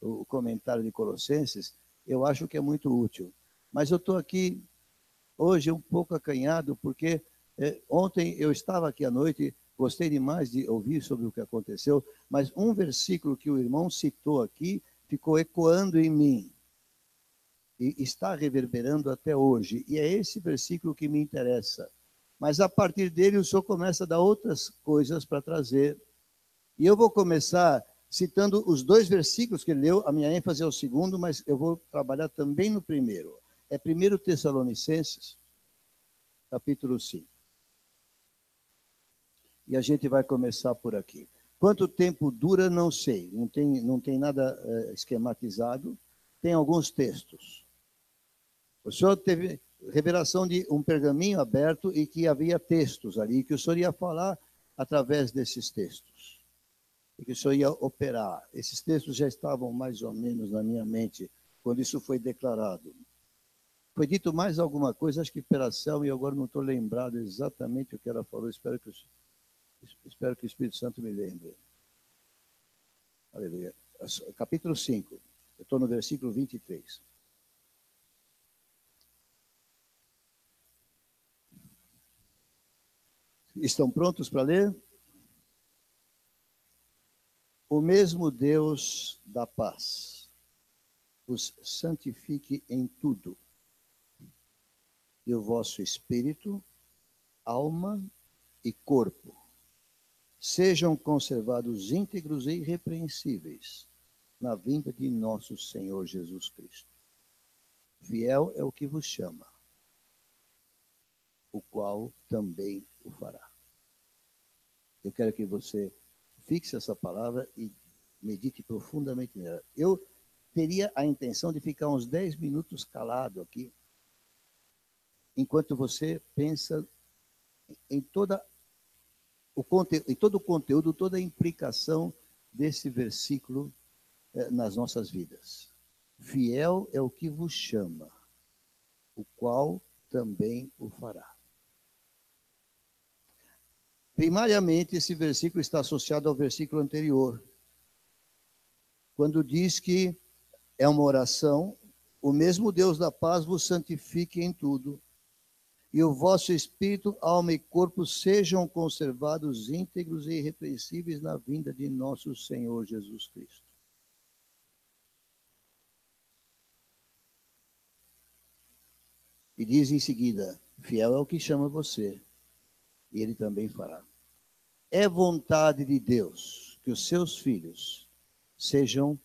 o comentário de Colossenses, eu acho que é muito útil. Mas eu estou aqui hoje um pouco acanhado, porque ontem eu estava aqui à noite, gostei demais de ouvir sobre o que aconteceu, mas um versículo que o irmão citou aqui ficou ecoando em mim e está reverberando até hoje. E é esse versículo que me interessa. Mas a partir dele o senhor começa a dar outras coisas para trazer. E eu vou começar citando os dois versículos que ele leu, a minha ênfase é o segundo, mas eu vou trabalhar também no primeiro. É 1 Tessalonicenses, capítulo 5. E a gente vai começar por aqui. Quanto tempo dura, não sei. Não tem nada esquematizado. Tem alguns textos. O senhor teve revelação de um pergaminho aberto e que havia textos ali, que o senhor ia falar através desses textos. E que o senhor ia operar. Esses textos já estavam mais ou menos na minha mente quando isso foi declarado. Foi dito mais alguma coisa, acho que pela Selma, e agora não estou lembrado exatamente o que ela falou. Espero que o Espírito Santo me lembre. Aleluia. Capítulo 5. Eu estou no versículo 23. Estão prontos para ler? O mesmo Deus da paz os santifique em tudo, e o vosso espírito, alma e corpo sejam conservados íntegros e irrepreensíveis na vinda de nosso Senhor Jesus Cristo. Fiel é o que vos chama, o qual também o fará. Eu quero que você fixe essa palavra e medite profundamente nela. Eu teria a intenção de ficar uns 10 minutos calado aqui, enquanto você pensa em todo o conteúdo, toda a implicação desse versículo nas nossas vidas. Fiel é o que vos chama, o qual também o fará. Primariamente, esse versículo está associado ao versículo anterior, quando diz que é uma oração, o mesmo Deus da paz vos santifique em tudo, e o vosso espírito, alma e corpo sejam conservados íntegros e irrepreensíveis na vinda de nosso Senhor Jesus Cristo. E diz em seguida, fiel é o que chama você, e ele também fará. É vontade de Deus que os seus filhos sejam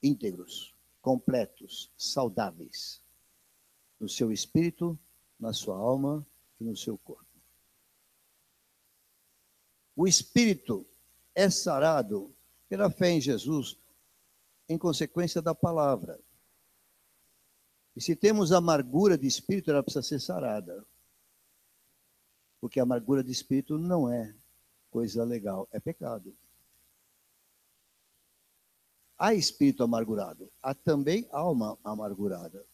íntegros, completos, saudáveis, no seu espírito, na sua alma e no seu corpo. O espírito é sarado pela fé em Jesus em consequência da palavra. E se temos amargura de espírito, ela precisa ser sarada. Porque a amargura de espírito não é coisa legal, é pecado. Há espírito amargurado, há também alma amargurada.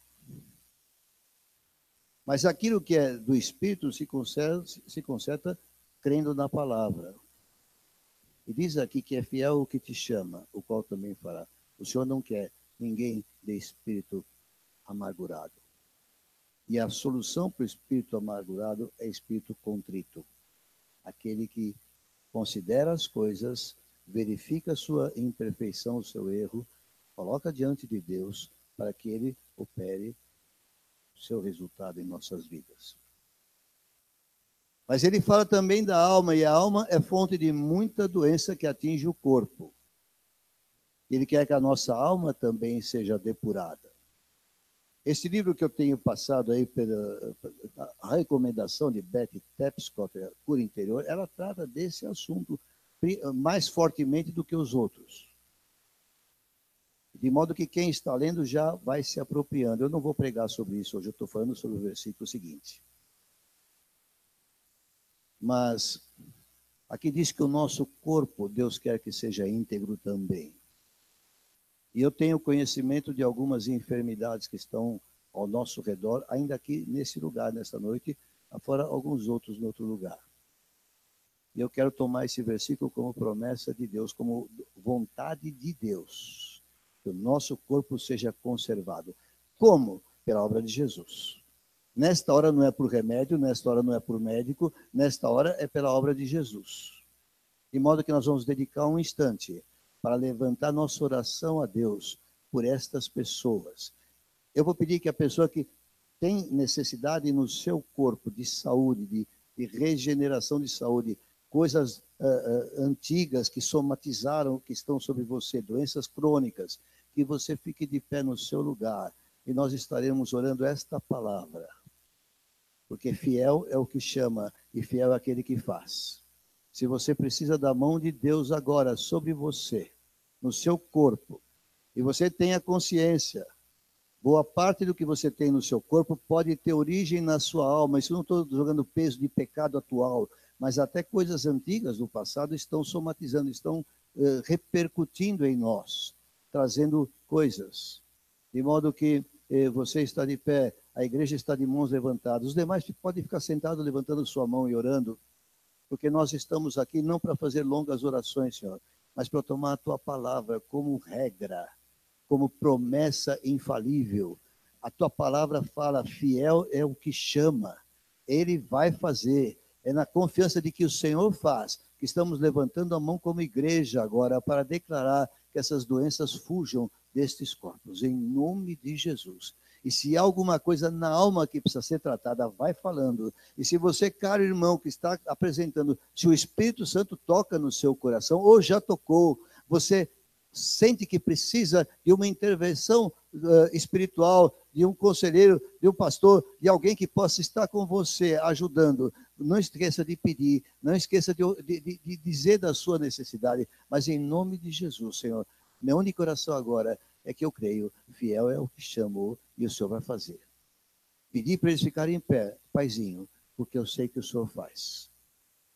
Mas aquilo que é do espírito se conserta crendo na palavra. E diz aqui que é fiel o que te chama, o qual também fará. O Senhor não quer ninguém de espírito amargurado. E a solução para o espírito amargurado é espírito contrito. Aquele que considera as coisas, verifica a sua imperfeição, o seu erro, coloca diante de Deus para que ele opere o seu resultado em nossas vidas. Mas ele fala também da alma, e a alma é fonte de muita doença que atinge o corpo. Ele quer que a nossa alma também seja depurada. Esse livro que eu tenho passado aí pela a recomendação de Betty Tapscott, Cura Interior, ela trata desse assunto mais fortemente do que os outros. De modo que quem está lendo já vai se apropriando. Eu não vou pregar sobre isso hoje, eu estou falando sobre o versículo seguinte. Mas aqui diz que o nosso corpo, Deus quer que seja íntegro também. E eu tenho conhecimento de algumas enfermidades que estão ao nosso redor, ainda aqui nesse lugar, nessa noite, afora alguns outros em outro lugar. E eu quero tomar esse versículo como promessa de Deus, como vontade de Deus. que o nosso corpo seja conservado. Como? Pela obra de Jesus. Nesta hora não é por remédio, nesta hora não é por médico, nesta hora é pela obra de Jesus. De modo que nós vamos dedicar um instante para levantar nossa oração a Deus por estas pessoas. Eu vou pedir que a pessoa que tem necessidade no seu corpo de saúde, de regeneração de saúde, coisas antigas que somatizaram, que estão sobre você, doenças crônicas, que você fique de pé no seu lugar e nós estaremos orando esta palavra. Porque fiel é o que chama e fiel é aquele que faz. Se você precisa da mão de Deus agora sobre você, no seu corpo, e você tenha consciência, boa parte do que você tem no seu corpo pode ter origem na sua alma. Isso não estou jogando peso de pecado atual, mas até coisas antigas do passado estão somatizando, estão repercutindo em nós, trazendo coisas. De modo que você está de pé, a igreja está de mãos levantadas. Os demais podem ficar sentados levantando sua mão e orando, porque nós estamos aqui não para fazer longas orações, Senhor, mas para tomar a tua palavra como regra, como promessa infalível. A tua palavra fala, fiel é o que chama, ele vai fazer. É na confiança de que o Senhor faz, que estamos levantando a mão como igreja agora para declarar que essas doenças fujam destes corpos, em nome de Jesus. E se há alguma coisa na alma que precisa ser tratada, vai falando. E se você, caro irmão, que está apresentando, se o Espírito Santo toca no seu coração, ou já tocou, você sente que precisa de uma intervenção espiritual, de um conselheiro, de um pastor, de alguém que possa estar com você, ajudando. Não esqueça de pedir, não esqueça de dizer da sua necessidade, mas em nome de Jesus, Senhor, minha única oração agora é que eu creio, fiel é o que chamou e o Senhor vai fazer. Pedir para eles ficarem em pé, Paizinho, porque eu sei que o Senhor faz.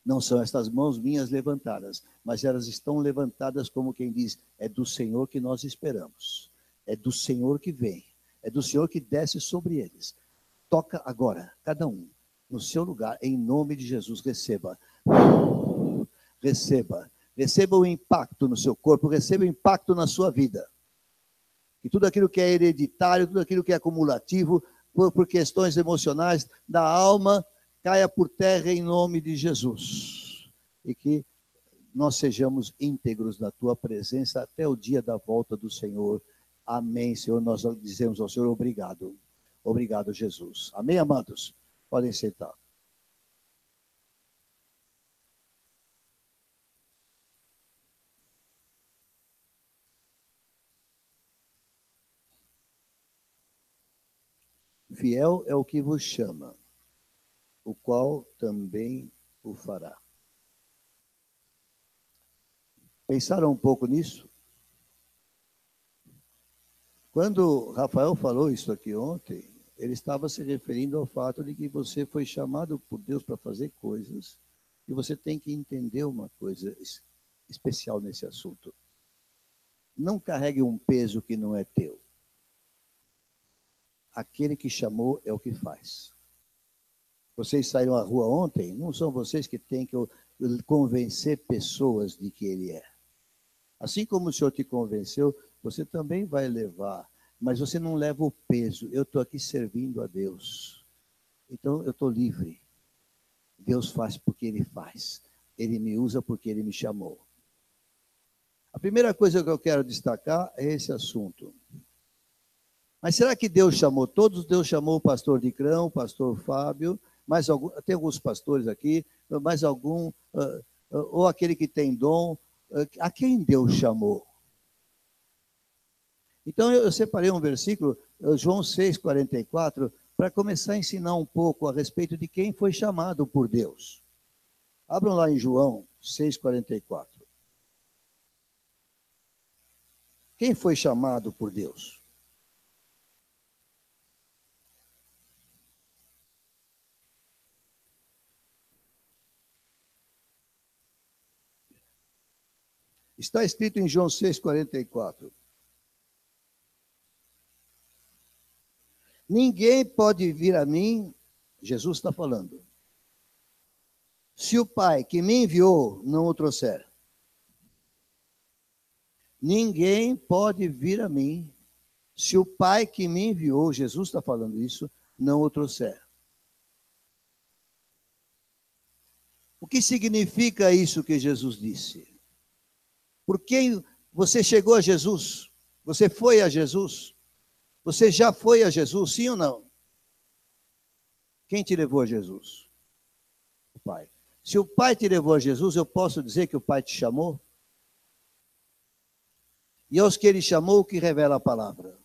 Não são estas mãos minhas levantadas, mas elas estão levantadas como quem diz, é do Senhor que nós esperamos, é do Senhor que vem, é do Senhor que desce sobre eles. Toca agora, cada um, no seu lugar, em nome de Jesus, receba. Receba o impacto no seu corpo, receba o impacto na sua vida. E tudo aquilo que é hereditário, tudo aquilo que é acumulativo, por questões emocionais da alma, caia por terra em nome de Jesus. E que nós sejamos íntegros na tua presença até o dia da volta do Senhor. Amém, Senhor. Nós dizemos ao Senhor obrigado. Obrigado, Jesus. Amém, amados? Podem sentar. Fiel é o que vos chama, o qual também o fará. Pensaram um pouco nisso? Quando Rafael falou isso aqui ontem, ele estava se referindo ao fato de que você foi chamado por Deus para fazer coisas, e você tem que entender uma coisa especial nesse assunto. Não carregue um peso que não é teu. Aquele que chamou é o que faz. Vocês saíram à rua ontem, não são vocês que têm que convencer pessoas de que ele é. Assim como o Senhor te convenceu, você também vai levar, mas você não leva o peso. Eu estou aqui servindo a Deus. Então eu estou livre. Deus faz porque Ele faz. Ele me usa porque Ele me chamou. A primeira coisa que eu quero destacar é esse assunto. Mas será que Deus chamou todos? Deus chamou o pastor Dicrão, o pastor Fábio, mais algum, tem alguns pastores aqui, mais algum, ou aquele que tem dom. A quem Deus chamou? Então eu separei um versículo, João 6,44, para começar a ensinar um pouco a respeito de quem foi chamado por Deus. Abram lá em João 6,44. Quem foi chamado por Deus? Está escrito em João 6,44. Ninguém pode vir a mim, Jesus está falando, se o Pai que me enviou não o trouxer. Ninguém pode vir a mim se o Pai que me enviou, Jesus está falando isso, não o trouxer. O que significa isso que Jesus disse? Por quem você chegou a Jesus? Você foi a Jesus? Você já foi a Jesus, sim ou não? Quem te levou a Jesus? O Pai. Se o Pai te levou a Jesus, eu posso dizer que o Pai te chamou? E aos que ele chamou, o que revela a palavra?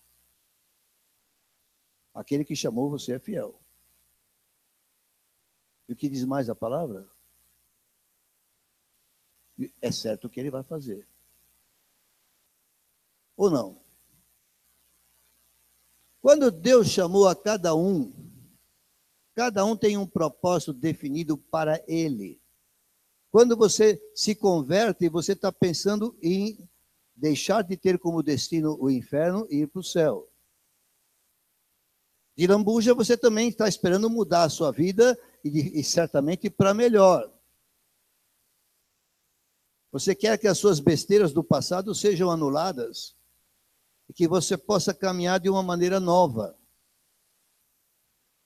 Aquele que chamou você é fiel. E o que diz mais a palavra? É certo que ele vai fazer. Ou não? Quando Deus chamou a cada um tem um propósito definido para ele. Quando você se converte, você está pensando em deixar de ter como destino o inferno e ir para o céu. De lambuja, você também está esperando mudar a sua vida e certamente para melhor. Você quer que as suas besteiras do passado sejam anuladas e que você possa caminhar de uma maneira nova.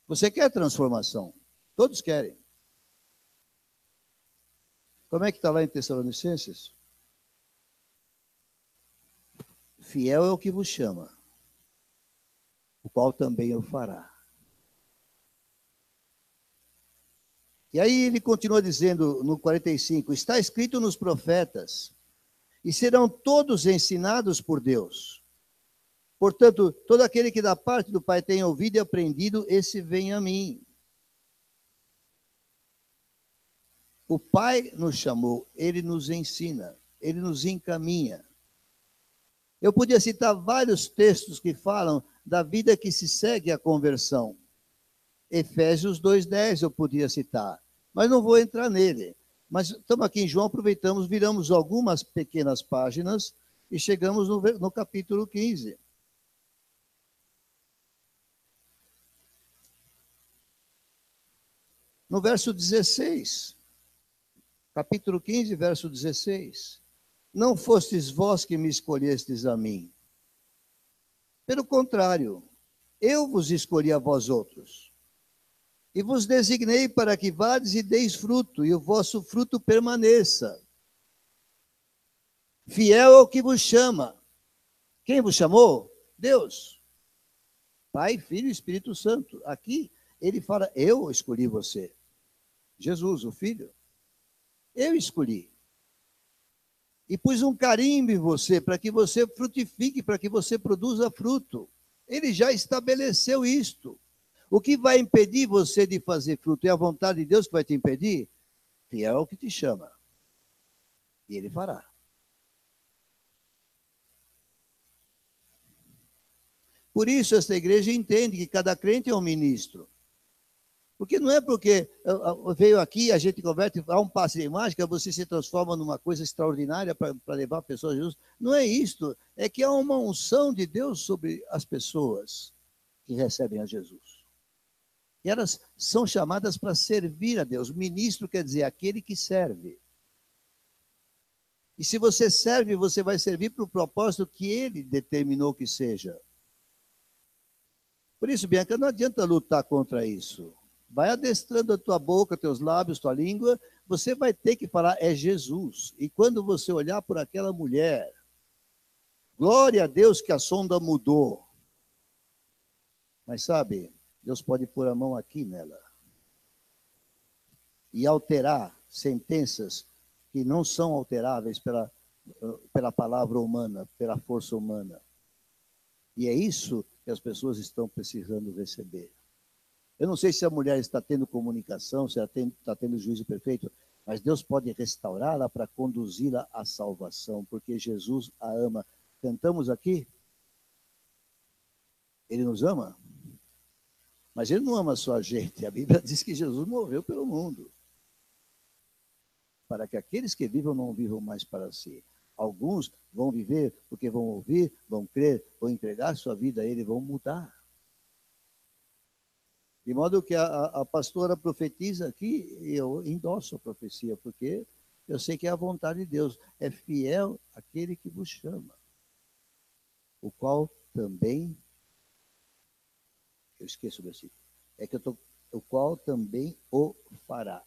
Você quer transformação? Todos querem. Como é que está lá em Tessalonicenses? Fiel é o que vos chama, o qual também o fará. E aí ele continua dizendo no 45, está escrito nos profetas, e serão todos ensinados por Deus. Portanto, todo aquele que da parte do Pai tem ouvido e aprendido, esse vem a mim. O Pai nos chamou, ele nos ensina, ele nos encaminha. Eu podia citar vários textos que falam da vida que se segue à conversão. Efésios 2:10 eu podia citar, mas não vou entrar nele. Mas estamos aqui em João, aproveitamos, viramos algumas pequenas páginas e chegamos no capítulo 15. No verso 16, capítulo 15, verso 16. Não fostes vós que me escolhestes a mim. Pelo contrário, eu vos escolhi a vós outros. E vos designei para que vades e deis fruto, e o vosso fruto permaneça. Fiel é o que vos chama. Quem vos chamou? Deus. Pai, Filho e Espírito Santo. Aqui ele fala, eu escolhi você. Jesus, o Filho. Eu escolhi. E pus um carimbo em você, para que você frutifique, para que você produza fruto. Ele já estabeleceu isto. O que vai impedir você de fazer fruto? É a vontade de Deus que vai te impedir? Fiel é o que te chama. E ele fará. Por isso, esta igreja entende que cada crente é um ministro. Porque não é porque veio aqui, a gente converte, há um passe de mágica, você se transforma numa coisa extraordinária para levar pessoas a Jesus. Não é isto, é que há uma unção de Deus sobre as pessoas que recebem a Jesus. E elas são chamadas para servir a Deus. Ministro quer dizer aquele que serve. E se você serve, você vai servir para o propósito que ele determinou que seja. Por isso, Bianca, não adianta lutar contra isso. Vai adestrando a tua boca, teus lábios, tua língua, você vai ter que falar, é Jesus. E quando você olhar por aquela mulher, glória a Deus que a sonda mudou. Mas sabe, Deus pode pôr a mão aqui nela e alterar sentenças que não são alteráveis pela palavra humana, pela força humana. E é isso que as pessoas estão precisando receber. Eu não sei se a mulher está tendo comunicação, se ela está tendo juízo perfeito, mas Deus pode restaurá-la para conduzi-la à salvação, porque Jesus a ama. Cantamos aqui? Ele nos ama? Mas ele não ama só a gente. A Bíblia diz que Jesus morreu pelo mundo. Para que aqueles que vivam não vivam mais para si. Alguns vão viver porque vão ouvir, vão crer, vão entregar sua vida a Ele, vão mudar. De modo que a pastora profetiza aqui, e eu endosso a profecia, porque eu sei que é a vontade de Deus. É fiel aquele que vos chama. o qual também, eu esqueço o versículo, o qual também o fará.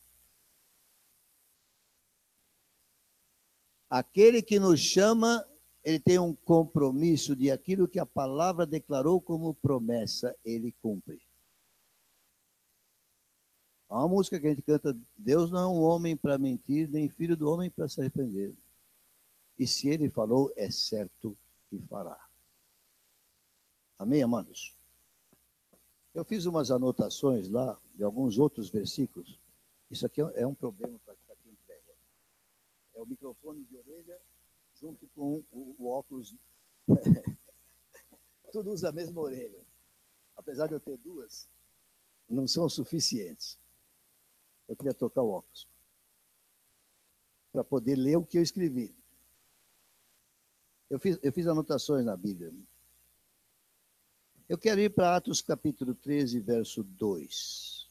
Aquele que nos chama, ele tem um compromisso de aquilo que a palavra declarou como promessa, ele cumpre. Há uma música que a gente canta, Deus não é um homem para mentir, nem filho do homem para se arrepender. E se ele falou, é certo que fará. Amém, amados? Eu fiz umas anotações lá de alguns outros versículos. Isso aqui é um problema para quem pega. É o microfone de orelha junto com o óculos. Tudo usa a mesma orelha. Apesar de eu ter duas, não são suficientes. Eu queria trocar o óculos para poder ler o que eu escrevi. Eu fiz anotações na Bíblia. Eu quero ir para Atos capítulo 13, verso 2.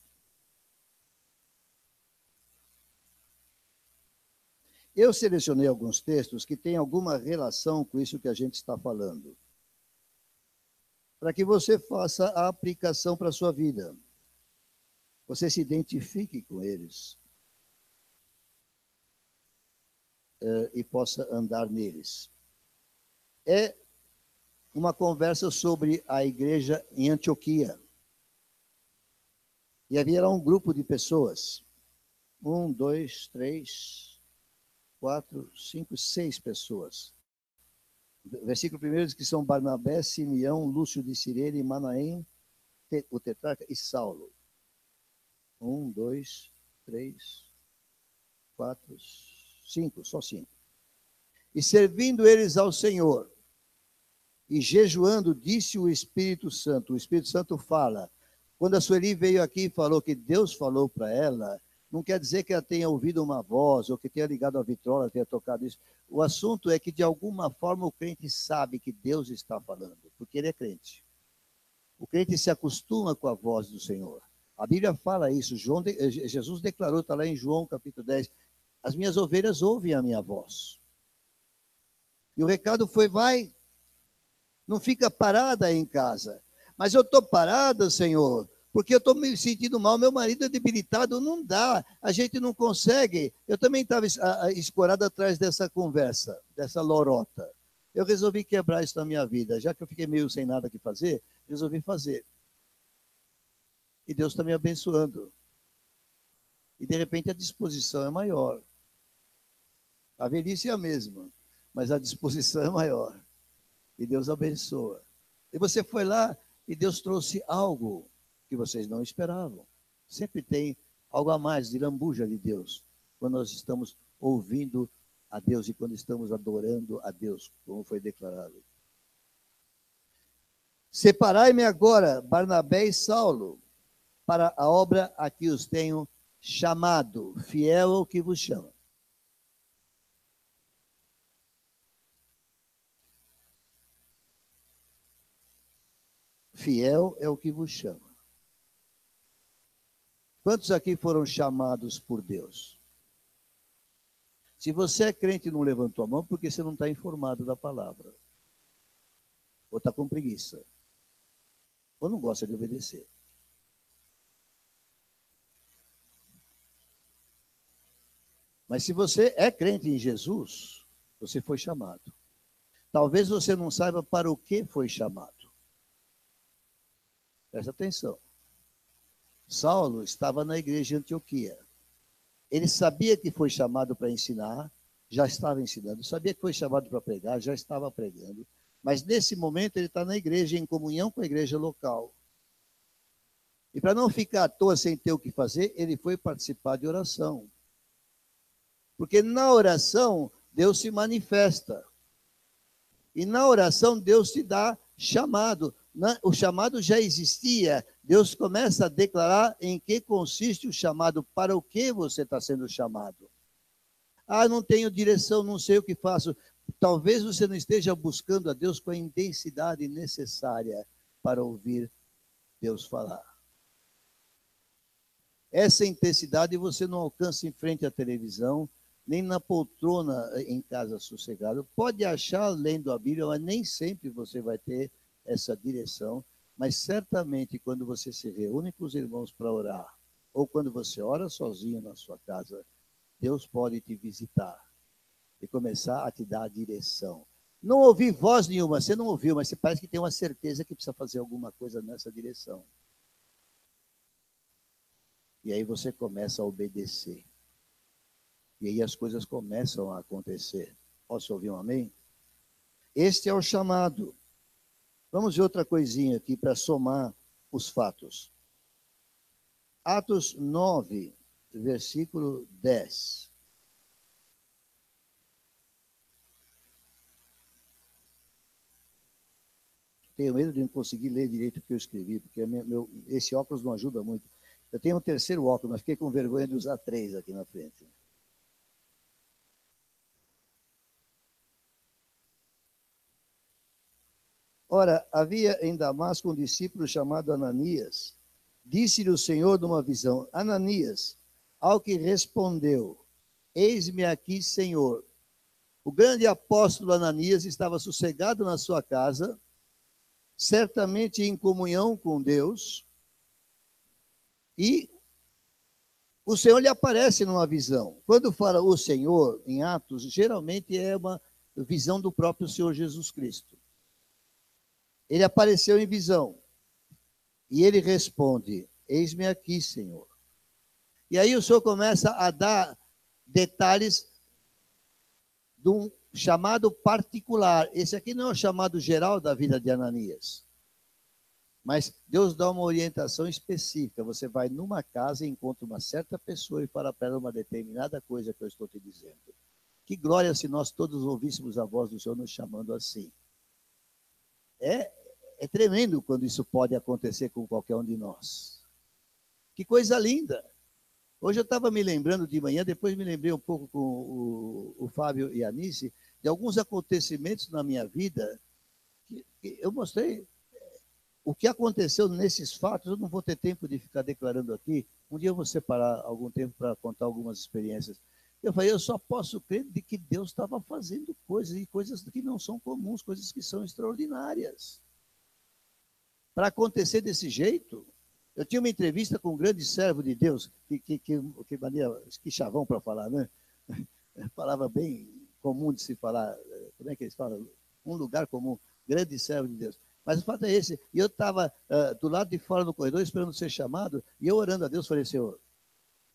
Eu selecionei alguns textos que têm alguma relação com isso que a gente está falando, para que você faça a aplicação para a sua vida. Você se identifique com eles e possa andar neles. É uma conversa sobre a igreja em Antioquia. E havia lá um grupo de pessoas. 1, 2, 3, 4, 5, 6 pessoas. O versículo 1 diz que são Barnabé, Simeão, Lúcio de Cirene, Manaém, o tetrarca e Saulo. 1, 2, 3, 4, 5, só 5. E servindo eles ao Senhor, e jejuando, disse o Espírito Santo. O Espírito Santo fala. Quando a Sueli veio aqui e falou que Deus falou para ela, não quer dizer que ela tenha ouvido uma voz, ou que tenha ligado a vitrola, tenha tocado isso. O assunto é que, de alguma forma, o crente sabe que Deus está falando, porque ele é crente. O crente se acostuma com a voz do Senhor. A Bíblia fala isso. Jesus declarou, está lá em João capítulo 10, as minhas ovelhas ouvem a minha voz. E o recado foi, vai, não fica parada aí em casa. Mas eu estou parada, Senhor, porque eu estou me sentindo mal, meu marido é debilitado, não dá, a gente não consegue. Eu também estava escorado atrás dessa conversa, dessa lorota. Eu resolvi quebrar isso na minha vida, já que eu fiquei meio sem nada que fazer, resolvi fazer. E Deus está me abençoando. E de repente a disposição é maior. A velhice é a mesma, mas a disposição é maior. E Deus abençoa. E você foi lá e Deus trouxe algo que vocês não esperavam. Sempre tem algo a mais de lambuja de Deus, quando nós estamos ouvindo a Deus e quando estamos adorando a Deus, como foi declarado. Separai-me agora, Barnabé e Saulo, para a obra a que os tenho chamado, fiel ao que vos chama. Fiel é o que vos chama. Quantos aqui foram chamados por Deus? Se você é crente e não levantou a mão, porque você não está informado da palavra. Ou está com preguiça. Ou não gosta de obedecer. Mas se você é crente em Jesus, você foi chamado. Talvez você não saiba para o que foi chamado. Presta atenção. Saulo estava na igreja de Antioquia. Ele sabia que foi chamado para ensinar, já estava ensinando. Sabia que foi chamado para pregar, já estava pregando. Mas nesse momento ele está na igreja, em comunhão com a igreja local. E para não ficar à toa sem ter o que fazer, ele foi participar de oração. Porque na oração, Deus se manifesta. E na oração, Deus te dá chamado. O chamado já existia. Deus começa a declarar em que consiste o chamado, para o que você está sendo chamado. Ah, não tenho direção, não sei o que faço. Talvez você não esteja buscando a Deus com a intensidade necessária para ouvir Deus falar. Essa intensidade você não alcança em frente à televisão, nem na poltrona em casa sossegada. Pode achar lendo a Bíblia, mas nem sempre você vai ter essa direção. Mas certamente quando você se reúne com os irmãos para orar, ou quando você ora sozinho na sua casa, Deus pode te visitar e começar a te dar a direção. Não ouvi voz nenhuma, você não ouviu, mas você parece que tem uma certeza que precisa fazer alguma coisa nessa direção. E aí você começa a obedecer. E aí as coisas começam a acontecer. Posso ouvir um amém? Este é o chamado. Vamos ver outra coisinha aqui para somar os fatos. Atos 9, versículo 10. Tenho medo de não conseguir ler direito o que eu escrevi, porque esse óculos não ajuda muito. Eu tenho um terceiro óculos, mas fiquei com vergonha de usar 3 aqui na frente. Ora, havia em Damasco um discípulo chamado Ananias. Disse-lhe o Senhor numa visão: Ananias, ao que respondeu: Eis-me aqui, Senhor. O grande apóstolo Ananias estava sossegado na sua casa, certamente em comunhão com Deus, e o Senhor lhe aparece numa visão. Quando fala o Senhor, em Atos, geralmente é uma visão do próprio Senhor Jesus Cristo. Ele apareceu em visão. E ele responde: Eis-me aqui, Senhor. E aí o Senhor começa a dar detalhes de um chamado particular. Esse aqui não é o chamado geral da vida de Ananias. Mas Deus dá uma orientação específica. Você vai numa casa e encontra uma certa pessoa e fala para ela uma determinada coisa que eu estou te dizendo. Que glória se nós todos ouvíssemos a voz do Senhor nos chamando assim. É tremendo quando isso pode acontecer com qualquer um de nós. Que coisa linda. Hoje eu estava me lembrando de manhã, depois me lembrei um pouco com o Fábio e a Anice, de alguns acontecimentos na minha vida, que eu mostrei o que aconteceu nesses fatos. Eu não vou ter tempo de ficar declarando aqui. Um dia eu vou separar algum tempo para contar algumas experiências. Eu falei, eu só posso crer de que Deus estava fazendo coisas, e coisas que não são comuns, coisas que são extraordinárias. Para acontecer desse jeito, eu tinha uma entrevista com um grande servo de Deus, que chavão para falar, né? Palavra bem comum de se falar, como é que eles falam? Um lugar comum, grande servo de Deus. Mas o fato é esse, e eu estava do lado de fora do corredor esperando ser chamado, e eu orando a Deus, falei, Senhor,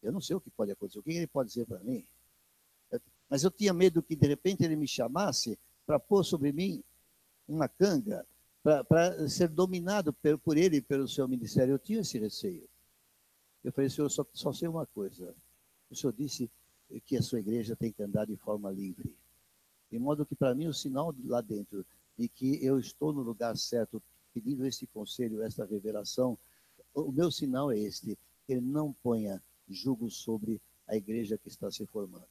eu não sei o que pode acontecer, o que ele pode dizer para mim? Mas eu tinha medo que de repente ele me chamasse para pôr sobre mim uma canga, para ser dominado por ele e pelo seu ministério. Eu tinha esse receio. Eu falei, Senhor, só sei uma coisa. O Senhor disse que a sua igreja tem que andar de forma livre. De modo que, para mim, o sinal lá dentro de que eu estou no lugar certo, pedindo esse conselho, essa revelação, o meu sinal é este: ele não ponha jugo sobre a igreja que está se formando.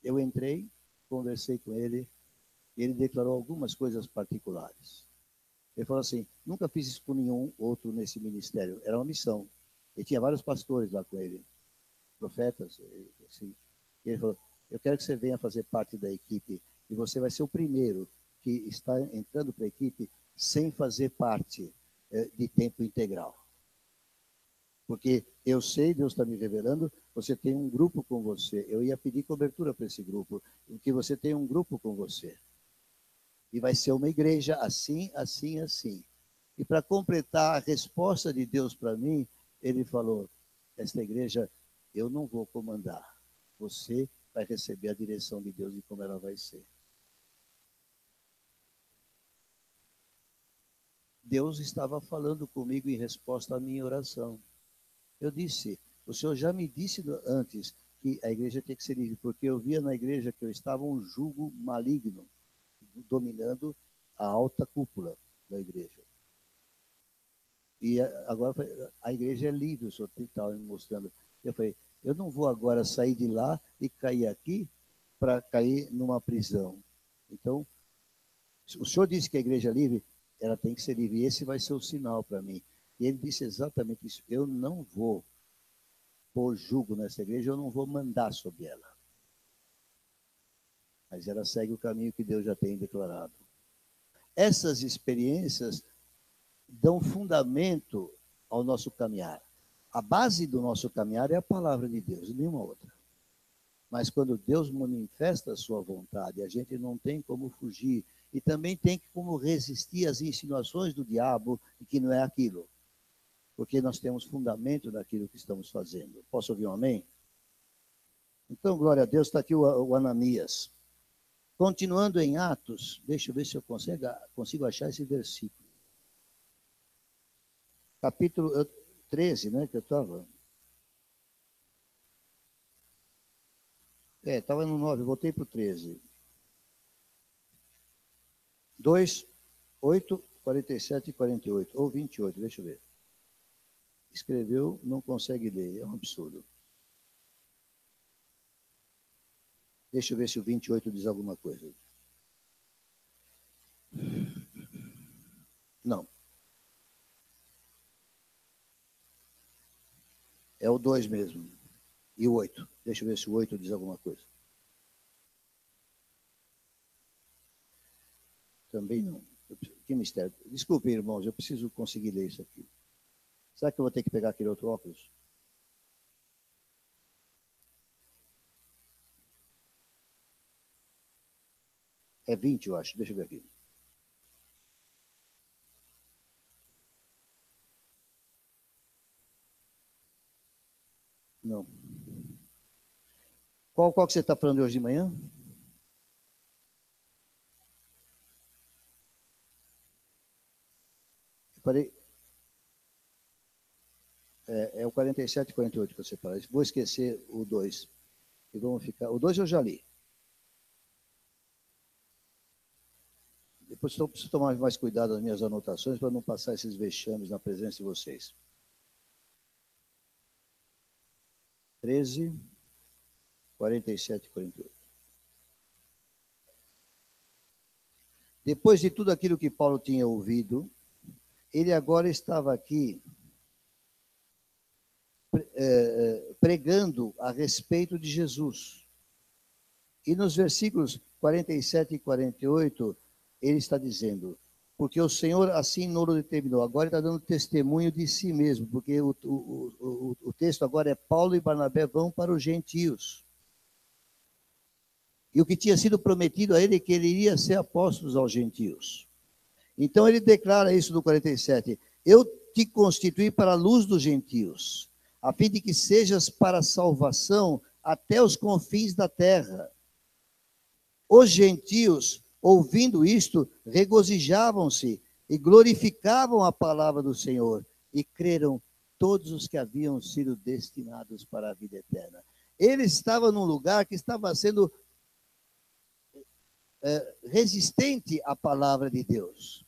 Eu entrei, conversei com ele, e ele declarou algumas coisas particulares. Ele falou assim, nunca fiz isso com nenhum outro nesse ministério. Era uma missão. E tinha vários pastores lá com ele, profetas. Assim. E ele falou, eu quero que você venha fazer parte da equipe. E você vai ser o primeiro que está entrando para a equipe sem fazer parte de tempo integral. Porque eu sei, Deus está me revelando, você tem um grupo com você. Eu ia pedir cobertura para esse grupo, porque você tem um grupo com você. E vai ser uma igreja assim, assim, assim. E para completar a resposta de Deus para mim, ele falou, esta igreja eu não vou comandar. Você vai receber a direção de Deus de como ela vai ser. Deus estava falando comigo em resposta à minha oração. Eu disse, o Senhor já me disse antes que a igreja tem que ser livre, porque eu via na igreja que eu estava um jugo maligno dominando a alta cúpula da igreja. E agora a igreja é livre, o Senhor estava me mostrando. Eu falei, eu não vou agora sair de lá e cair aqui para cair numa prisão. Então, o Senhor disse que a igreja é livre, ela tem que ser livre. E esse vai ser o sinal para mim. E ele disse exatamente isso. Eu não vou pôr jugo nessa igreja, eu não vou mandar sobre ela. mas ela segue o caminho que Deus já tem declarado. Essas experiências dão fundamento ao nosso caminhar. A base do nosso caminhar é a palavra de Deus, e nenhuma outra. Mas quando Deus manifesta a sua vontade, a gente não tem como fugir. E também tem como resistir às insinuações do diabo, que não é aquilo. Porque nós temos fundamento naquilo que estamos fazendo. Posso ouvir um amém? Então, glória a Deus, está aqui o Ananias. Continuando em Atos, deixa eu ver se eu consigo achar esse versículo. Capítulo 13, né, que eu estava. Estava no 9, voltei para o 13. 2, 8, 47 e 48, ou 28, deixa eu ver. Escreveu, não consegue ler, é um absurdo. Deixa eu ver se o 28 diz alguma coisa. Não. É o 2 mesmo. E o 8. Deixa eu ver se o 8 diz alguma coisa. Também não. Que mistério. Desculpe, irmãos, eu preciso conseguir ler isso aqui. Será que eu vou ter que pegar aquele outro óculos? É 20, eu acho. Deixa eu ver aqui. Não. Qual que você está falando hoje de manhã? Eu parei. É o 47 e 48 que você fala. Vou esquecer o 2. E vamos ficar. O 2 eu já li. Depois eu preciso tomar mais cuidado nas minhas anotações para não passar esses vexames na presença de vocês. 13, 47 e 48. Depois de tudo aquilo que Paulo tinha ouvido, ele agora estava aqui pregando a respeito de Jesus. E nos versículos 47 e 48, ele está dizendo, porque o Senhor assim não o determinou. Agora ele está dando testemunho de si mesmo, porque o texto agora é Paulo e Barnabé vão para os gentios. E o que tinha sido prometido a ele é que ele iria ser apóstolo aos gentios. Então ele declara isso no 47, eu te constituí para a luz dos gentios, a fim de que sejas para a salvação até os confins da terra. Os gentios, ouvindo isto, regozijavam-se e glorificavam a palavra do Senhor, e creram todos os que haviam sido destinados para a vida eterna. Ele estava num lugar que estava sendo resistente à palavra de Deus.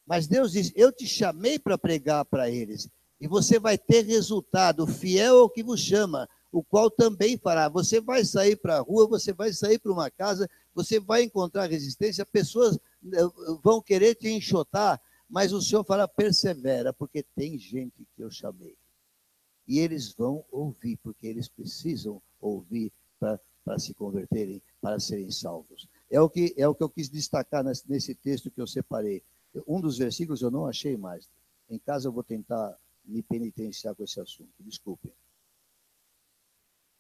Mas Deus diz, eu te chamei para pregar para eles, e você vai ter resultado, fiel ao que vos chama, o qual também fará. Você vai sair para a rua, você vai sair para uma casa, você vai encontrar resistência, pessoas vão querer te enxotar, mas o Senhor fala, persevera, porque tem gente que eu chamei. E eles vão ouvir, porque eles precisam ouvir para se converterem, para serem salvos. É o que eu quis destacar nesse texto que eu separei. Um dos versículos eu não achei mais. Em casa eu vou tentar me penitenciar com esse assunto. Desculpem.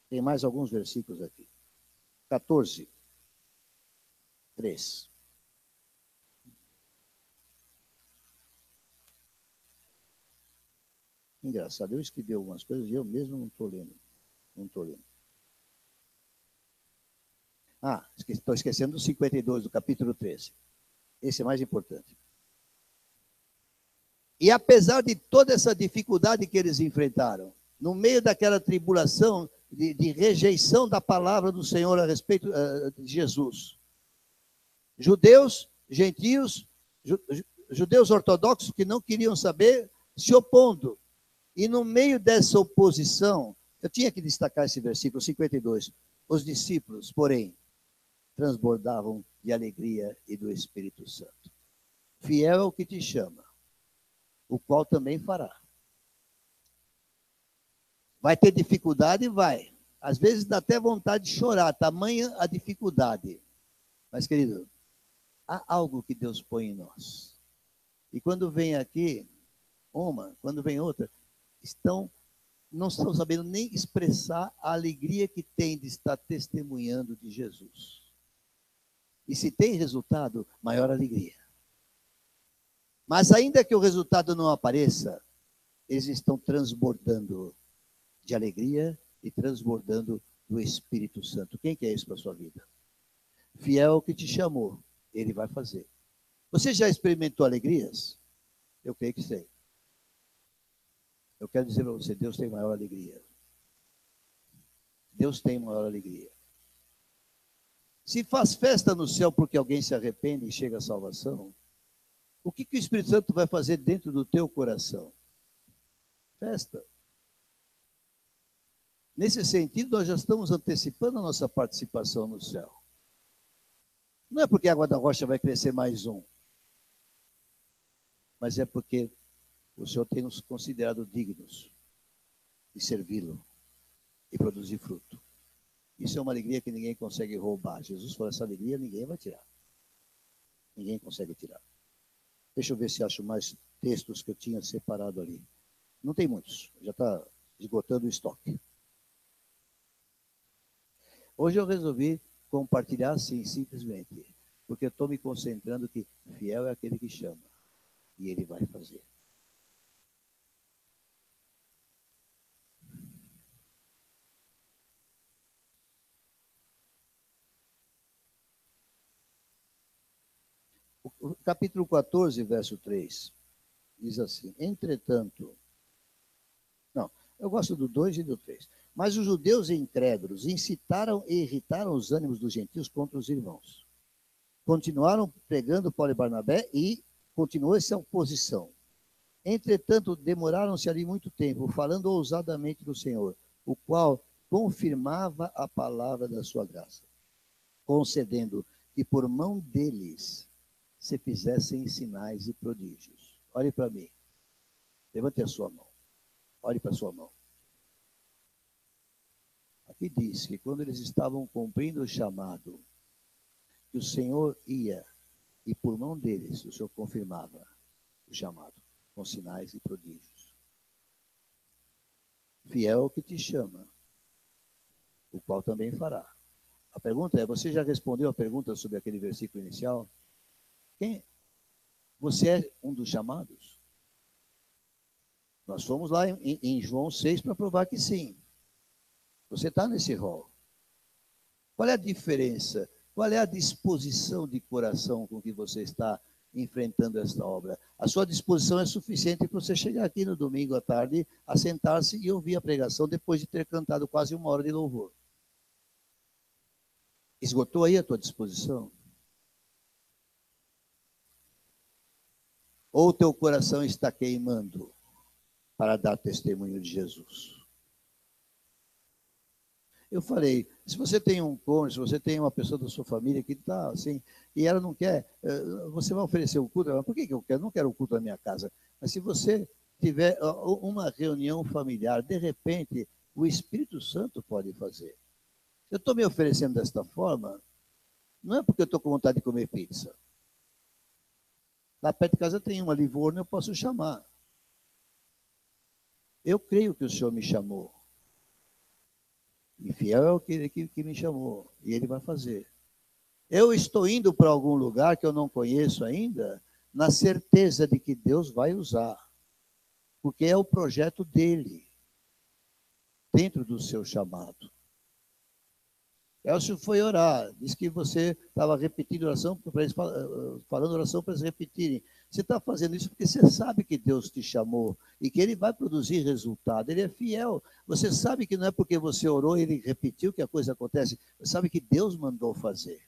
Tem mais alguns versículos aqui. 14, 3. Engraçado, eu escrevi algumas coisas e eu mesmo não estou lendo. Não estou lendo. Estou esquecendo do 52, do capítulo 13. Esse é mais importante. E apesar de toda essa dificuldade que eles enfrentaram, no meio daquela tribulação de rejeição da palavra do Senhor a respeito de Jesus, judeus, gentios, judeus ortodoxos que não queriam saber, se opondo. E no meio dessa oposição, eu tinha que destacar esse versículo 52, os discípulos, porém, transbordavam de alegria e do Espírito Santo. Fiel é o que te chama, o qual também fará. Vai ter dificuldade? Vai. Às vezes dá até vontade de chorar, tamanha a dificuldade. Mas, querido, há algo que Deus põe em nós. E quando vem aqui quando vem outra, não estão sabendo nem expressar a alegria que tem de estar testemunhando de Jesus. E se tem resultado, maior alegria. Mas ainda que o resultado não apareça, eles estão transbordando de alegria e transbordando do Espírito Santo. Quem que é isso para a sua vida? Fiel que te chamou, ele vai fazer. Você já experimentou alegrias? Eu creio que sei. Eu quero dizer para você, Deus tem maior alegria. Deus tem maior alegria. Se faz festa no céu porque alguém se arrepende e chega à salvação, o que o Espírito Santo vai fazer dentro do teu coração? Festa. Nesse sentido, nós já estamos antecipando a nossa participação no céu. Não é porque a Água da Rocha vai crescer mais um, mas é porque o Senhor tem nos considerado dignos de servi-lo e produzir fruto. Isso é uma alegria que ninguém consegue roubar. Jesus falou, essa alegria ninguém vai tirar. Ninguém consegue tirar. Deixa eu ver se acho mais textos que eu tinha separado ali. Não tem muitos, já está esgotando o estoque. Hoje eu resolvi compartilhar assim, simplesmente, porque eu estou me concentrando que fiel é aquele que chama, e ele vai fazer. O capítulo 14, verso 3, diz assim, entretanto, não, eu gosto do 2 e do 3, mas os judeus incrédulos incitaram e irritaram os ânimos dos gentios contra os irmãos. Continuaram pregando Paulo e Barnabé e continuou essa oposição. Entretanto, demoraram-se ali muito tempo, falando ousadamente do Senhor, o qual confirmava a palavra da sua graça, concedendo que por mão deles se fizessem sinais e prodígios. Olhe para mim. Levante a sua mão. Olhe para a sua mão. Aqui diz que quando eles estavam cumprindo o chamado, que o Senhor ia, e por mão deles o Senhor confirmava o chamado, com sinais e prodígios. Fiel que te chama, o qual também fará. A pergunta é, você já respondeu a pergunta sobre aquele versículo inicial? Quem? Você é um dos chamados? Nós fomos lá em João 6 para provar que sim. Você está nesse rol. Qual é a diferença? Qual é a disposição de coração com que você está enfrentando esta obra? A sua disposição é suficiente para você chegar aqui no domingo à tarde, assentar-se e ouvir a pregação depois de ter cantado quase 1 hora de louvor. Esgotou aí a tua disposição? Ou o teu coração está queimando para dar testemunho de Jesus? Eu falei, se você tem um cônjuge, se você tem uma pessoa da sua família que está assim, e ela não quer, você vai oferecer o culto? Por que eu quero? Não quero o culto na minha casa. Mas se você tiver uma reunião familiar, de repente, o Espírito Santo pode fazer. Eu estou me oferecendo desta forma, não é porque eu estou com vontade de comer pizza. Lá perto de casa tem uma Livorno, eu posso chamar. Eu creio que o Senhor me chamou. E fiel é o que me chamou. E ele vai fazer. Eu estou indo para algum lugar que eu não conheço ainda, na certeza de que Deus vai usar. Porque é o projeto dele, dentro do seu chamado. Elcio foi orar, disse que você estava repetindo oração, para eles, falando oração para eles repetirem. Você está fazendo isso porque você sabe que Deus te chamou e que Ele vai produzir resultado. Ele é fiel. Você sabe que não é porque você orou e Ele repetiu que a coisa acontece. Você sabe que Deus mandou fazer.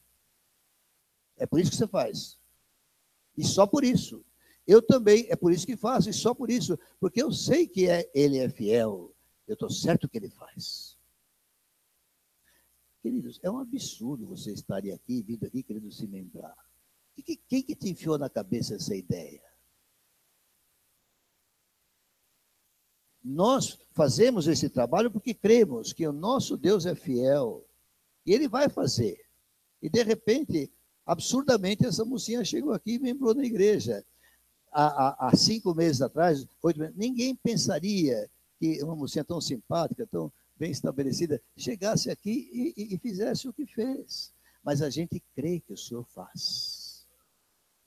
É por isso que você faz. E só por isso. Eu também, é por isso que faço, e só por isso. Porque eu sei que Ele é fiel. Eu estou certo que Ele faz. Queridos, é um absurdo você estarem aqui, vindo aqui, querendo se lembrar. Quem que te enfiou na cabeça essa ideia? Nós fazemos esse trabalho porque cremos que o nosso Deus é fiel. E Ele vai fazer. E, de repente, Absurdamente, essa mocinha chegou aqui e me lembrou na igreja. Há 5 meses atrás, 8 meses, ninguém pensaria que uma mocinha tão simpática, tão bem estabelecida, chegasse aqui e fizesse o que fez. Mas a gente crê que o Senhor faz.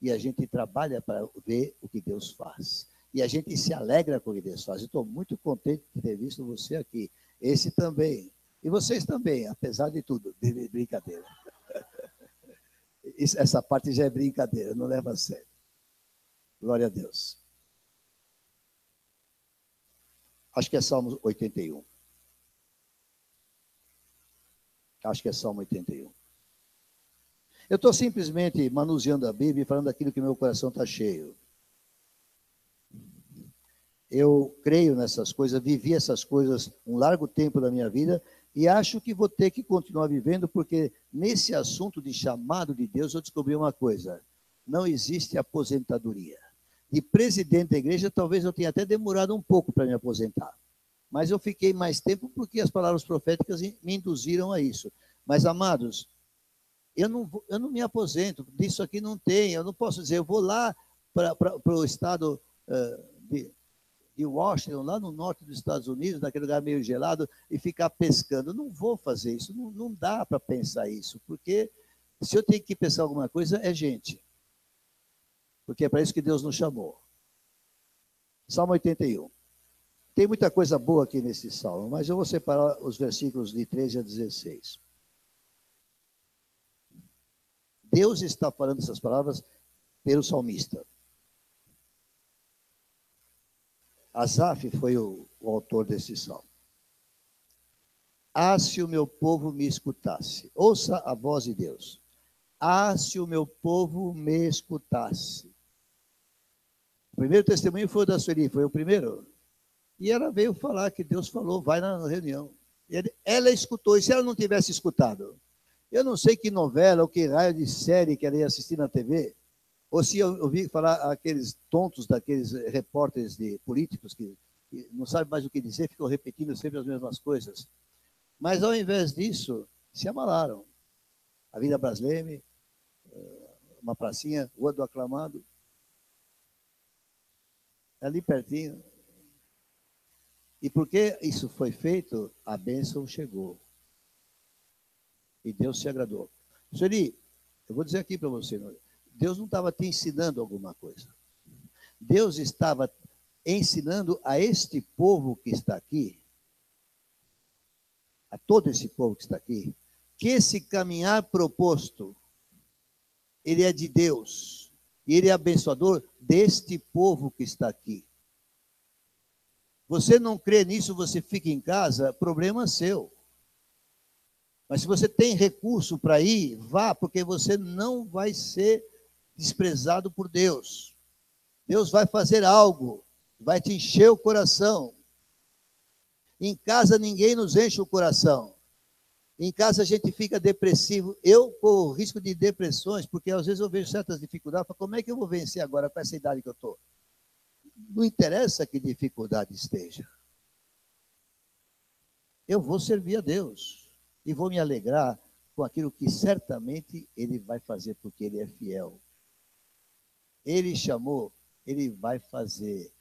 E a gente trabalha para ver o que Deus faz. E a gente se alegra com o que Deus faz. Estou muito contente de ter visto você aqui. Esse também. E vocês também, apesar de tudo. Brincadeira. Essa parte já é brincadeira, não leva a sério. Glória a Deus. Acho que é Salmo 81. Acho que é Salmo 81. Eu estou simplesmente manuseando a Bíblia e falando aquilo que meu coração está cheio. Eu creio nessas coisas, vivi essas coisas um largo tempo da minha vida e acho que vou ter que continuar vivendo, porque nesse assunto de chamado de Deus eu descobri uma coisa: não existe aposentadoria. De presidente da igreja, talvez eu tenha até demorado um pouco para me aposentar. Mas eu fiquei mais tempo porque as palavras proféticas me induziram a isso. Mas, amados, eu não me aposento, disso aqui não tem. Eu não posso dizer, eu vou lá para o estado de Washington, lá no norte dos Estados Unidos, naquele lugar meio gelado, e ficar pescando. Não vou fazer isso, não dá para pensar isso, porque se eu tenho que pensar alguma coisa, é gente. Porque é para isso que Deus nos chamou. Salmo 81. Tem muita coisa boa aqui nesse salmo, mas eu vou separar os versículos de 13 a 16. Deus está falando essas palavras pelo salmista. Asaf foi o autor desse salmo. Ah, se o meu povo me escutasse. Ouça a voz de Deus. Ah, se o meu povo me escutasse. O primeiro testemunho foi o da Sueli, foi o primeiro. E ela veio falar que Deus falou, vai na reunião. Ela escutou, e se ela não tivesse escutado? Eu não sei que novela ou que raio de série que ela ia assistir na TV, ou se eu ouvi falar aqueles tontos daqueles repórteres de políticos que não sabem mais o que dizer, ficam repetindo sempre as mesmas coisas. Mas, ao invés disso, se amalaram. A Vida Brasileira, uma pracinha, Rua do Aclamado, ali pertinho. E porque isso foi feito, a bênção chegou. E Deus se agradou. Sueli, eu vou dizer aqui para você, Deus não estava te ensinando alguma coisa. Deus estava ensinando a este povo que está aqui, a todo esse povo que está aqui, que esse caminhar proposto, ele é de Deus. E ele é abençoador deste povo que está aqui. Você não crê nisso, você fica em casa, problema seu. Mas se você tem recurso para ir, vá, porque você não vai ser desprezado por Deus. Deus vai fazer algo, vai te encher o coração. Em casa ninguém nos enche o coração. Em casa a gente fica depressivo. Eu corro risco de depressões, porque às vezes eu vejo certas dificuldades, falo, como é que eu vou vencer agora com essa idade que eu estou? Não interessa que dificuldade esteja. Eu vou servir a Deus e vou me alegrar com aquilo que certamente Ele vai fazer, porque Ele é fiel. Ele chamou, Ele vai fazer.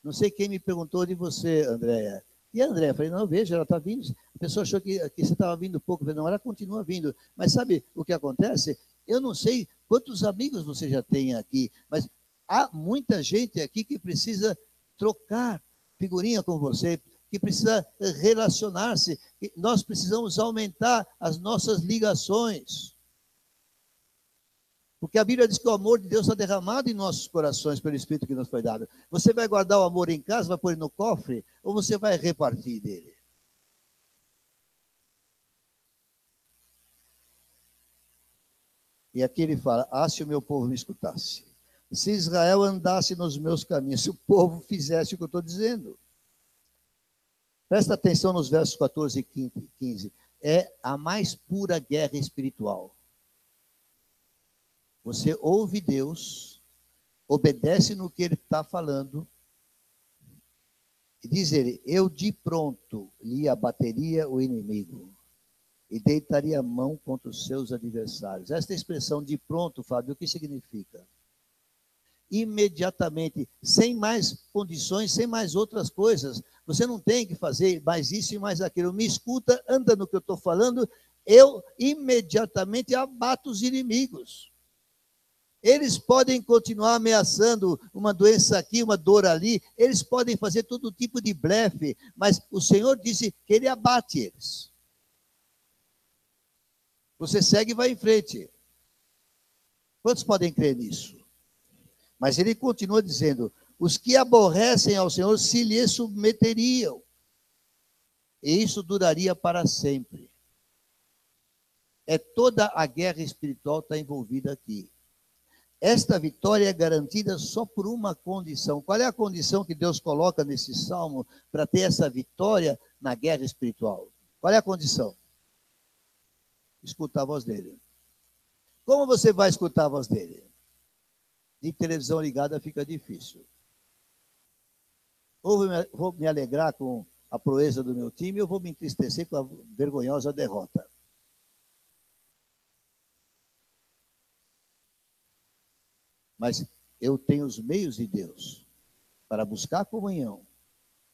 Não sei quem me perguntou de você, Andréia. E a Andréia, eu falei, não, veja, ela está vindo. A pessoa achou que você estava vindo pouco. Eu falei, não, ela continua vindo. Mas sabe o que acontece? Eu não sei quantos amigos você já tem aqui, mas há muita gente aqui que precisa trocar figurinha com você, que precisa relacionar-se. Nós precisamos aumentar as nossas ligações. Porque a Bíblia diz que o amor de Deus está derramado em nossos corações pelo Espírito que nos foi dado. Você vai guardar o amor em casa, vai pôr ele no cofre, ou você vai repartir dele? E aqui ele fala, ah, se o meu povo me escutasse. Se Israel andasse nos meus caminhos, se o povo fizesse o que eu estou dizendo. Presta atenção nos versos 14 e 15. É a mais pura guerra espiritual. Você ouve Deus, obedece no que Ele está falando, e diz ele, eu de pronto lhe abateria o inimigo. e deitaria a mão contra os seus adversários. Esta expressão de pronto, Fábio, o que significa? Imediatamente, sem mais condições, sem mais outras coisas. Você não tem que fazer mais isso e mais aquilo. Me escuta, anda no que eu estou falando, eu imediatamente abato os inimigos. Eles podem continuar ameaçando uma doença aqui, uma dor ali, eles podem fazer todo tipo de blefe, mas o Senhor disse que Ele abate eles. Você segue e vai em frente. Quantos podem crer nisso? Mas Ele continua dizendo, os que aborrecem ao Senhor se lhe submeteriam, e isso duraria para sempre. É toda a guerra espiritual está envolvida aqui. Esta vitória é garantida só por uma condição. Qual é a condição que Deus coloca nesse salmo para ter essa vitória na guerra espiritual? Qual é a condição? Escutar a voz dele. Como você vai escutar a voz dele? De televisão ligada fica difícil. Ou vou me alegrar com a proeza do meu time, ou vou me entristecer com a vergonhosa derrota. Mas eu tenho os meios de Deus para buscar comunhão.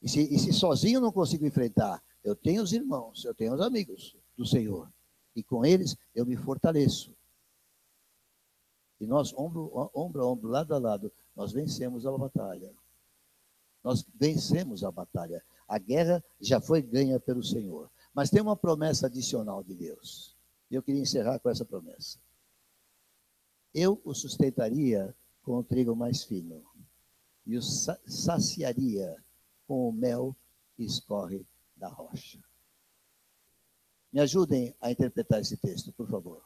E se sozinho não consigo enfrentar, eu tenho os irmãos, eu tenho os amigos do Senhor. E com eles eu me fortaleço. E nós, ombro a ombro, lado a lado, nós vencemos a batalha. Nós vencemos a batalha. A guerra já foi ganha pelo Senhor. Mas tem uma promessa adicional de Deus. E eu queria encerrar com essa promessa. Eu o sustentaria com o trigo mais fino, e o saciaria com o mel que escorre da rocha. Me ajudem a interpretar esse texto, por favor.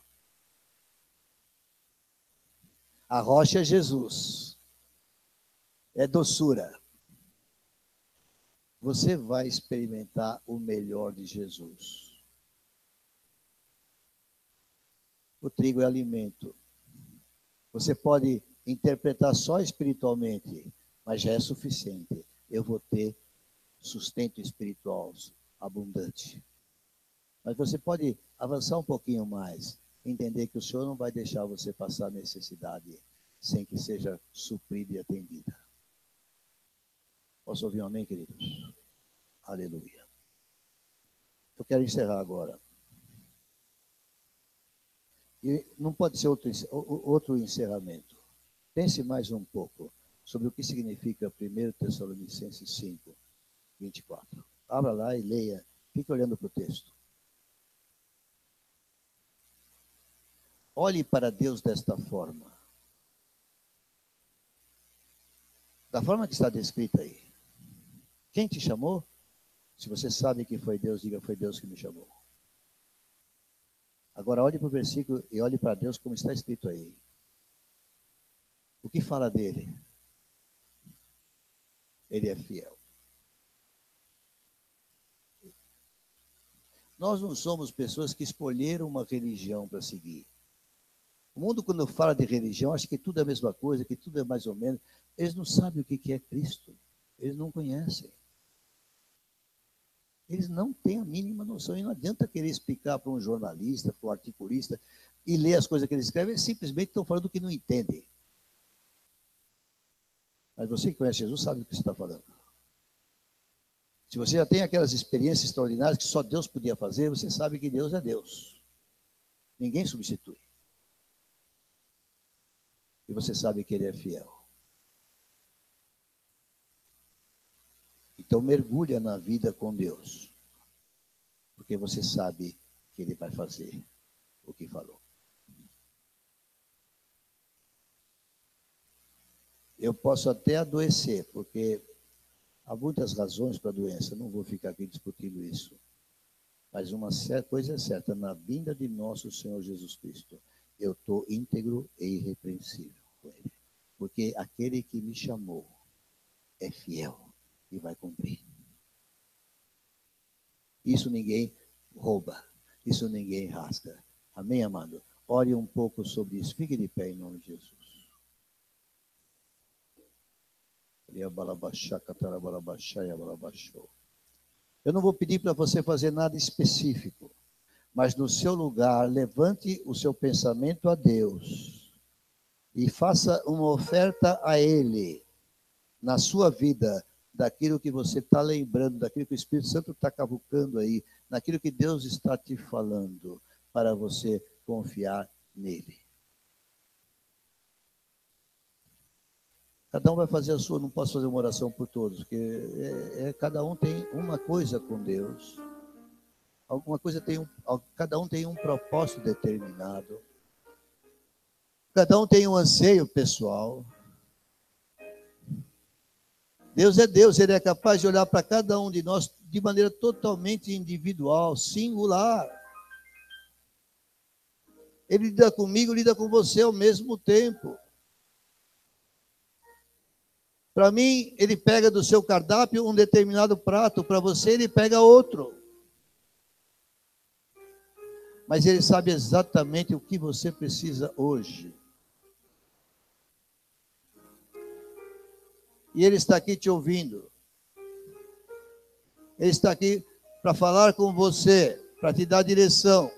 A rocha é Jesus, é doçura. Você vai experimentar o melhor de Jesus. O trigo é alimento. Você pode interpretar só espiritualmente, mas já é suficiente. Eu vou ter sustento espiritual abundante. Mas você pode avançar um pouquinho mais, entender que o Senhor não vai deixar você passar necessidade sem que seja suprida e atendida. Posso ouvir um amém, queridos? Aleluia. Eu quero encerrar agora. E não pode ser outro encerramento. Pense mais um pouco sobre o que significa 1 Tessalonicenses 5, 24. Abra lá e leia. Fique olhando para o texto. Olhe para Deus desta forma. Da forma que está descrita aí. Quem te chamou? Se você sabe que foi Deus, diga, foi Deus que me chamou. Agora olhe para o versículo e olhe para Deus como está escrito aí. O que fala dele? Ele é fiel. Nós não somos pessoas que escolheram uma religião para seguir. O mundo, quando fala de religião, acha que tudo é a mesma coisa, que tudo é mais ou menos. Eles não sabem o que é Cristo. Eles não conhecem. Eles não têm a mínima noção. E não adianta querer explicar para um jornalista, para um articulista, e ler as coisas que eles escrevem, eles simplesmente estão falando que não entendem. Mas você que conhece Jesus sabe do que você está falando. Se você já tem aquelas experiências extraordinárias que só Deus podia fazer, você sabe que Deus é Deus. Ninguém substitui. E você sabe que Ele é fiel. Então mergulha na vida com Deus. Porque você sabe que Ele vai fazer o que falou. Eu posso até adoecer, porque há muitas razões para a doença. Não vou ficar aqui discutindo isso. Mas uma coisa é certa, na vinda de nosso Senhor Jesus Cristo, eu estou íntegro e irrepreensível com Ele. Porque aquele que me chamou é fiel e vai cumprir. Isso ninguém rouba, isso ninguém rasga. Amém, amado? Ore um pouco sobre isso. Fique de pé em nome de Jesus. Eu não vou pedir para você fazer nada específico, Mas no seu lugar, levante o seu pensamento a Deus e faça uma oferta a Ele na sua vida, daquilo que você está lembrando, daquilo que o Espírito Santo está cavucando aí, naquilo que Deus está te falando, para você confiar nele. Cada um vai fazer a sua, não posso fazer uma oração por todos, porque cada um tem uma coisa com Deus. Alguma coisa cada um tem um propósito determinado. Cada um tem um anseio pessoal. Deus é Deus, Ele é capaz de olhar para cada um de nós de maneira totalmente individual, singular. Ele lida comigo, lida com você ao mesmo tempo. Para mim, Ele pega do seu cardápio um determinado prato, para você Ele pega outro. Mas Ele sabe exatamente o que você precisa hoje. E Ele está aqui te ouvindo. Ele está aqui para falar com você, para te dar direção.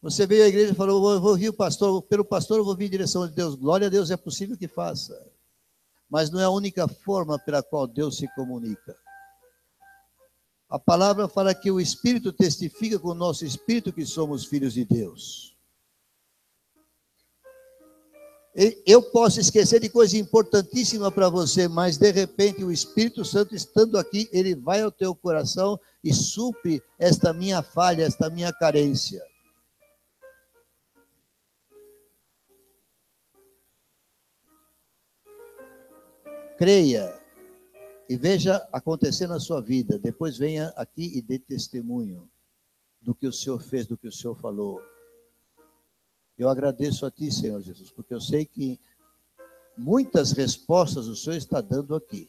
Você veio à igreja e falou, eu vou ouvir o pastor, pelo pastor eu vou ouvir em direção de Deus. Glória a Deus, é possível que faça. Mas não é a única forma pela qual Deus se comunica. A palavra fala que o Espírito testifica com o nosso Espírito que somos filhos de Deus. Eu posso esquecer de coisa importantíssima para você, mas de repente o Espírito Santo estando aqui, ele vai ao teu coração e supre esta minha falha, esta minha carência. Creia e veja acontecer na sua vida. Depois venha aqui e dê testemunho do que o Senhor fez, do que o Senhor falou. Eu agradeço a Ti, Senhor Jesus, porque eu sei que muitas respostas o Senhor está dando aqui.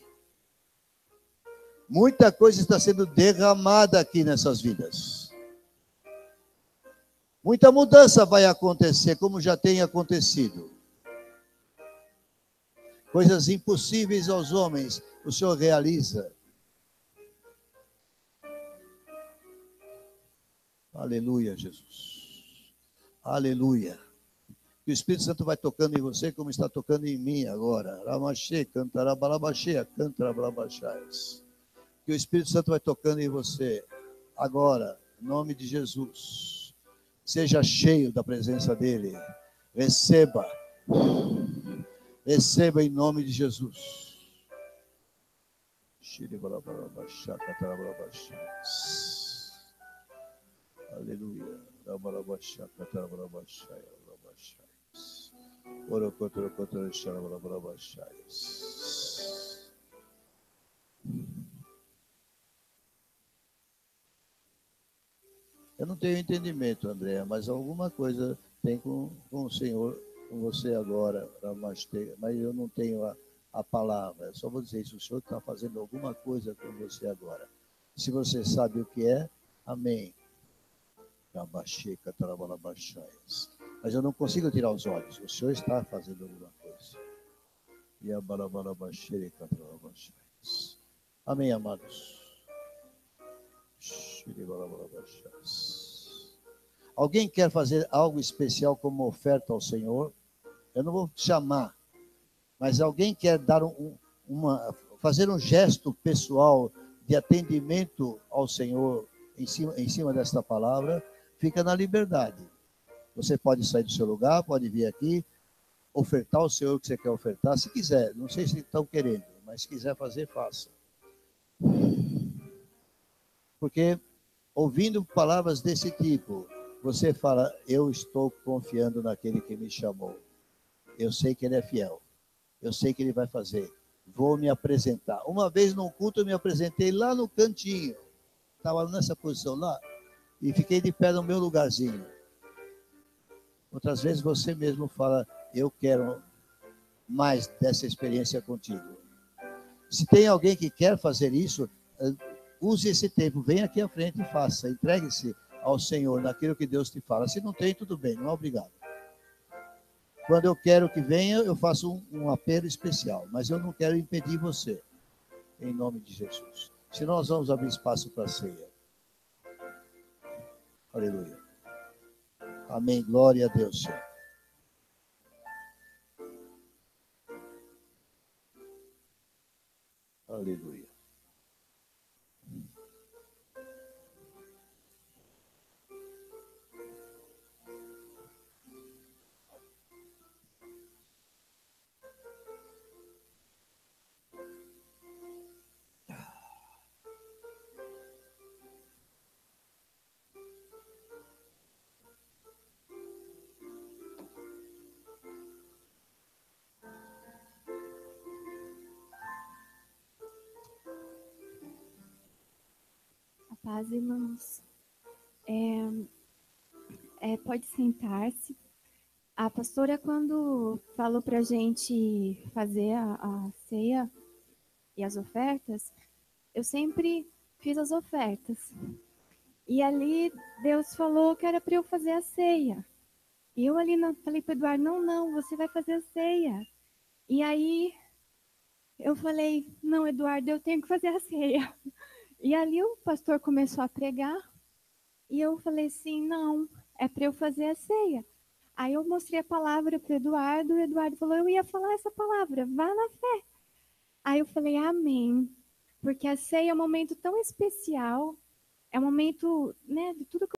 Muita coisa está sendo derramada aqui nessas vidas. Muita mudança vai acontecer, como já tem acontecido. Coisas impossíveis aos homens, o Senhor realiza. Aleluia, Jesus. Aleluia. Que o Espírito Santo vai tocando em você como está tocando em mim agora. Ramaxê, cantará balabaxê, cantará balabaxás. Que o Espírito Santo vai tocando em você agora, em nome de Jesus. Seja cheio da presença dEle. Receba. Receba em nome de Jesus. Aleluia. Eu não tenho entendimento, André, mas alguma coisa tem com o Senhor, com você agora, mas eu não tenho a palavra. Eu só vou dizer isso, o Senhor está fazendo alguma coisa com você agora. Se você sabe o que é, amém. Mas eu não consigo tirar os olhos. O Senhor está fazendo alguma coisa. Amém, amados. Alguém quer fazer algo especial como oferta ao Senhor? Eu não vou chamar, mas alguém quer dar fazer um gesto pessoal de atendimento ao Senhor em cima desta palavra? Fica na liberdade. Você pode sair do seu lugar, pode vir aqui, ofertar ao Senhor o que você quer ofertar, se quiser. Não sei se estão querendo, mas se quiser fazer, faça. Porque ouvindo palavras desse tipo, você fala, eu estou confiando naquele que me chamou. Eu sei que ele é fiel. Eu sei que ele vai fazer. Vou me apresentar. Uma vez num culto eu me apresentei lá no cantinho. Estava nessa posição lá. E fiquei de pé no meu lugarzinho. Outras vezes você mesmo fala, eu quero mais dessa experiência contigo. Se tem alguém que quer fazer isso, use esse tempo, venha aqui à frente e faça. Entregue-se ao Senhor naquilo que Deus te fala. Se não tem, tudo bem, não é obrigado. Quando eu quero que venha, eu faço um apelo especial, mas eu não quero impedir você, em nome de Jesus. Se nós vamos abrir espaço para a ceia. Aleluia. Amém. Glória a Deus, Senhor. Aleluia. A paz, irmãos. Pode sentar-se. A pastora, quando falou para a gente fazer a ceia e as ofertas, eu sempre fiz as ofertas. E ali Deus falou que era para eu fazer a ceia. E eu ali falei para o Eduardo, não, você vai fazer a ceia. E aí eu falei, não, Eduardo, eu tenho que fazer a ceia. E ali o pastor começou a pregar e eu falei assim, não, é para eu fazer a ceia. Aí eu mostrei a palavra para o Eduardo falou, eu ia falar essa palavra, vá na fé. Aí eu falei, amém, porque a ceia é um momento tão especial, é um momento, né, de tudo que